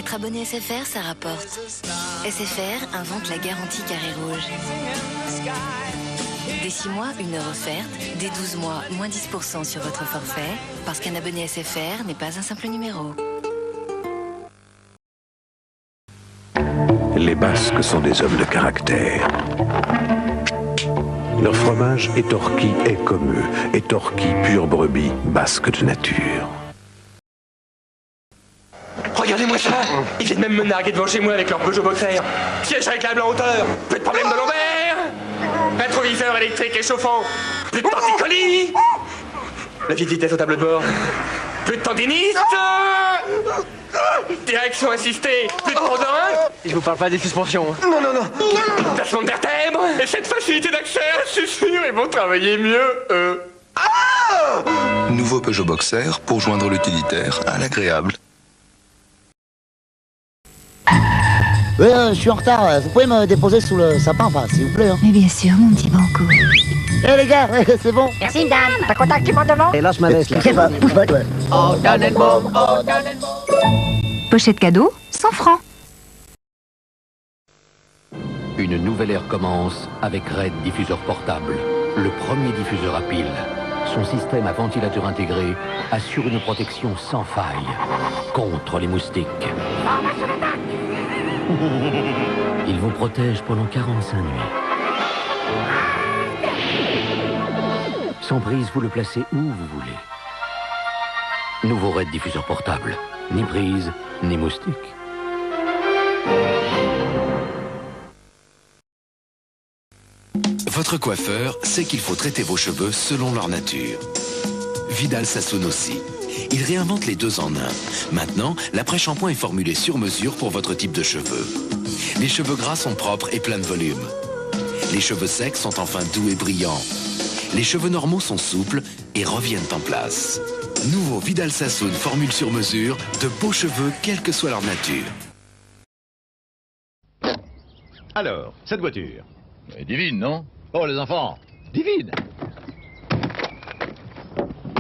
Être abonné SFR, ça rapporte. SFR invente la garantie carré rouge. Dès 6 mois, 1 heure offerte. Dès 12 mois, moins 10% sur votre forfait. Parce qu'un abonné SFR n'est pas un simple numéro. Les Basques sont des hommes de caractère. Leur fromage Étorki est comme eux. Étorki, pure brebis, basque de nature. Regardez-moi ça! Ils viennent même me narguer devant chez moi avec leur Peugeot Boxer. Siège réclame en hauteur. Plus de problème de lombaire. Rétroviseur électrique et chauffant. Plus de torticolis. La petite vitesse au tableau de bord. Plus de tendinite. Direction assistée. Plus de prodin. Je vous parle pas des suspensions. Non. Placement de vertèbres. Et cette facilité d'accès, je suis sûr, ils vont travailler mieux, Nouveau Peugeot Boxer pour joindre l'utilitaire à l'agréable. Oui, je suis en retard. Vous pouvez me déposer sous le sapin, enfin, s'il vous plaît. Hein. Mais bien sûr, mon petit Banco. Eh les gars, c'est bon. Merci, madame. T'as contact du devant? Et lâche ma veste, là. Bouge pas, ouais. Oh, Tannenbaum. Pochette cadeau, 100 francs. Une nouvelle ère commence avec Red Diffuseur Portable, le premier diffuseur à pile. Son système à ventilateur intégré assure une protection sans faille contre les moustiques. Il vous protège pendant 45 nuits. Sans prise, vous le placez où vous voulez. Nouveau Red Diffuseur Portable. Ni prise, ni moustique. Votre coiffeur sait qu'il faut traiter vos cheveux selon leur nature. Vidal Sassoon aussi. Il réinvente les 2 en 1. Maintenant, l'après-shampoing est formulé sur mesure pour votre type de cheveux. Les cheveux gras sont propres et pleins de volume. Les cheveux secs sont enfin doux et brillants. Les cheveux normaux sont souples et reviennent en place. Nouveau Vidal Sassoon formule sur mesure, de beaux cheveux quelle que soit leur nature. Alors, cette voiture divine, non? Oh, les enfants, divine!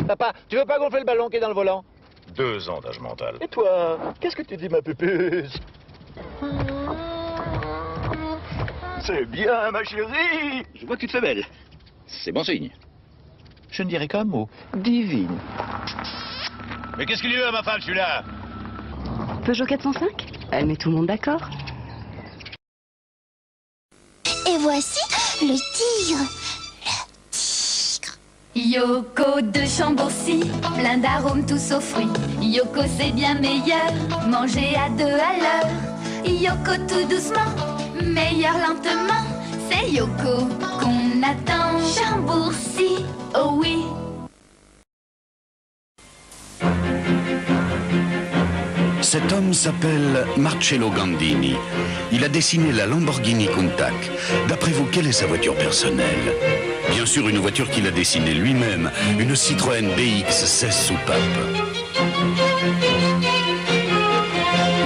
Papa, tu veux pas gonfler le ballon qui est dans le volant? 2 ans d'âge mental. Et toi, qu'est-ce que tu dis, ma pupuce? C'est bien, ma chérie! Je vois que tu te fais belle. C'est bon signe. Je ne dirais qu'un mot. Divine. Mais qu'est-ce qu'il y a, ma femme, celui-là? Peugeot 405? Elle met tout le monde d'accord. Et voici le tigre. Yoko de Chambourcy, plein d'arômes tous aux fruits. Yoko c'est bien meilleur, manger à 2 à l'heure. Yoko tout doucement, meilleur lentement. C'est Yoko qu'on attend. Chambourcy, oh oui. Cet homme s'appelle Marcello Gandini. Il a dessiné la Lamborghini Countach. D'après vous, quelle est sa voiture personnelle? Bien sûr, une voiture qu'il a dessinée lui-même, une Citroën BX 16 soupapes.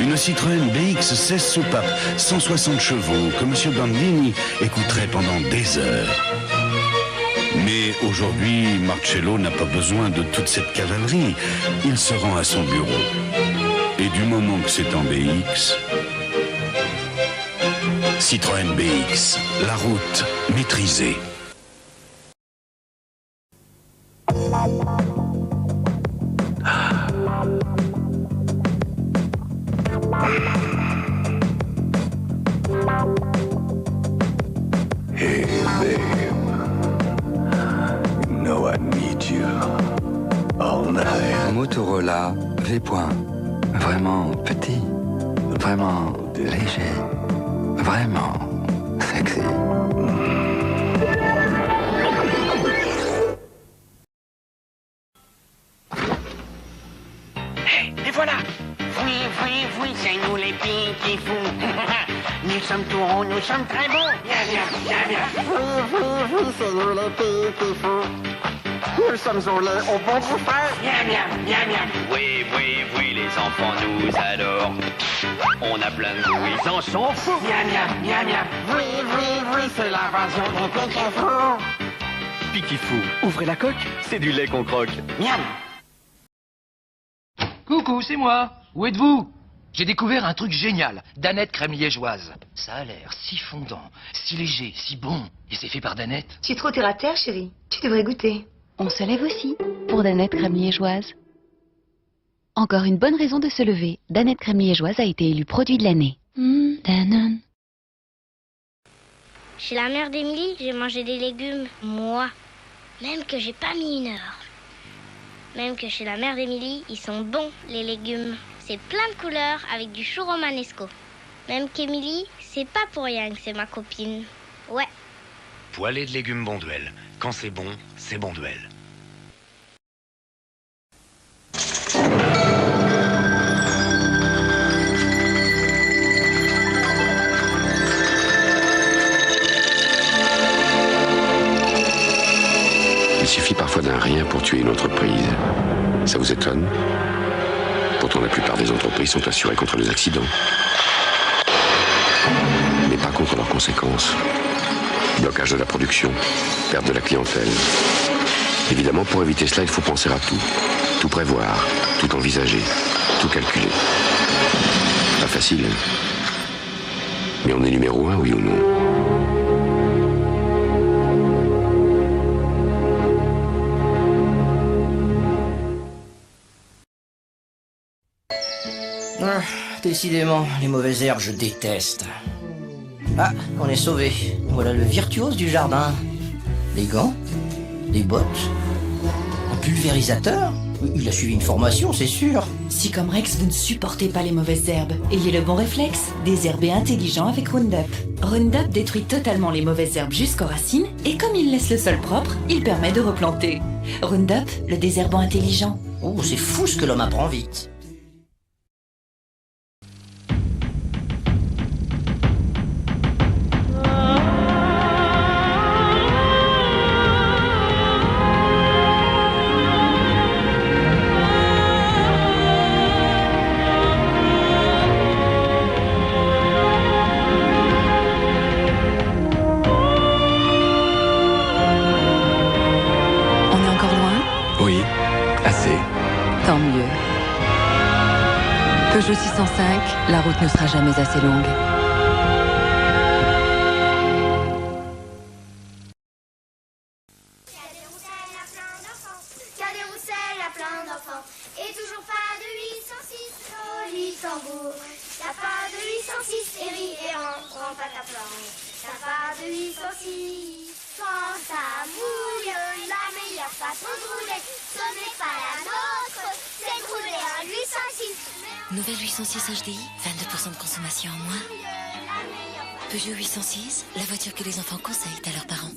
Une Citroën BX 16 soupapes, 160 chevaux, que M. Gandini écouterait pendant des heures. Mais aujourd'hui, Marcello n'a pas besoin de toute cette cavalerie. Il se rend à son bureau. Et du moment que c'est en BX, Citroën BX, la route maîtrisée. Hey, babe. You know I need you all night. Motorola V. Vraiment petit, vraiment léger, vraiment sexy. Hey, les voilà! Oui, c'est nous les petits fous. Nous sommes tout ronds, nous sommes très bons. Viens. Oui, c'est nous les petits fous. Nous sommes au lait, au bon beau frère. Viens. Oui, les enfants nous adorent. On a plein de goût, ils en sont fous. Viens. Oui, c'est l'invasion des petits fous. Piquet fou, ouvrez la coque, c'est du lait qu'on croque. Miam. Coucou, c'est moi. Où êtes-vous? J'ai découvert un truc génial, Danette crème liégeoise. Ça a l'air si fondant, si léger, si bon. Et c'est fait par Danette. Tu es trop terre à terre, chérie. Tu devrais goûter. On se lève aussi pour Danette crème liégeoise. Encore une bonne raison de se lever. Danette crème liégeoise a été élu produit de l'année. Danone. Chez la mère d'Émilie, j'ai mangé des légumes, moi. Même que j'ai pas mis 1 heure. Même que chez la mère d'Émilie, ils sont bons, les légumes. C'est plein de couleurs avec du chou romanesco. Même qu'Émilie, c'est pas pour rien que c'est ma copine. Ouais. Poêlée de légumes Bonduelle. Quand c'est Bonduelle. Il suffit parfois d'un rien pour tuer une entreprise. Ça vous étonne? Pourtant, la plupart des entreprises sont assurées contre les accidents. Mais pas contre leurs conséquences. Blocage de la production, perte de la clientèle. Évidemment, pour éviter cela, il faut penser à tout. Tout prévoir, tout envisager, tout calculer. Pas facile. Mais on est numéro 1, oui ou non? Ah, décidément, les mauvaises herbes, je déteste. Ah, on est sauvé. Voilà le virtuose du jardin. Les gants, les bottes, un pulvérisateur. Il a suivi une formation, c'est sûr. Si comme Rex, vous ne supportez pas les mauvaises herbes, ayez le bon réflexe, désherber intelligent avec Roundup. Roundup détruit totalement les mauvaises herbes jusqu'aux racines, et comme il laisse le sol propre, il permet de replanter. Roundup, le désherbant intelligent. Oh, c'est fou ce que l'homme apprend vite. Tant mieux. Peugeot 605, la route ne sera jamais assez longue. Et toujours pas de 806, joli tambour. T'as pas de 806, Eri et rentre pas ta planche. T'as pas de 806, quand ça mouille, la meilleure façon de rouler, ce n'est pas la nôtre, c'est de rouler un 806. Nouvelle 806 HDI, 22% de consommation en moins. Peugeot 806, la voiture que les enfants conseillent à leurs parents.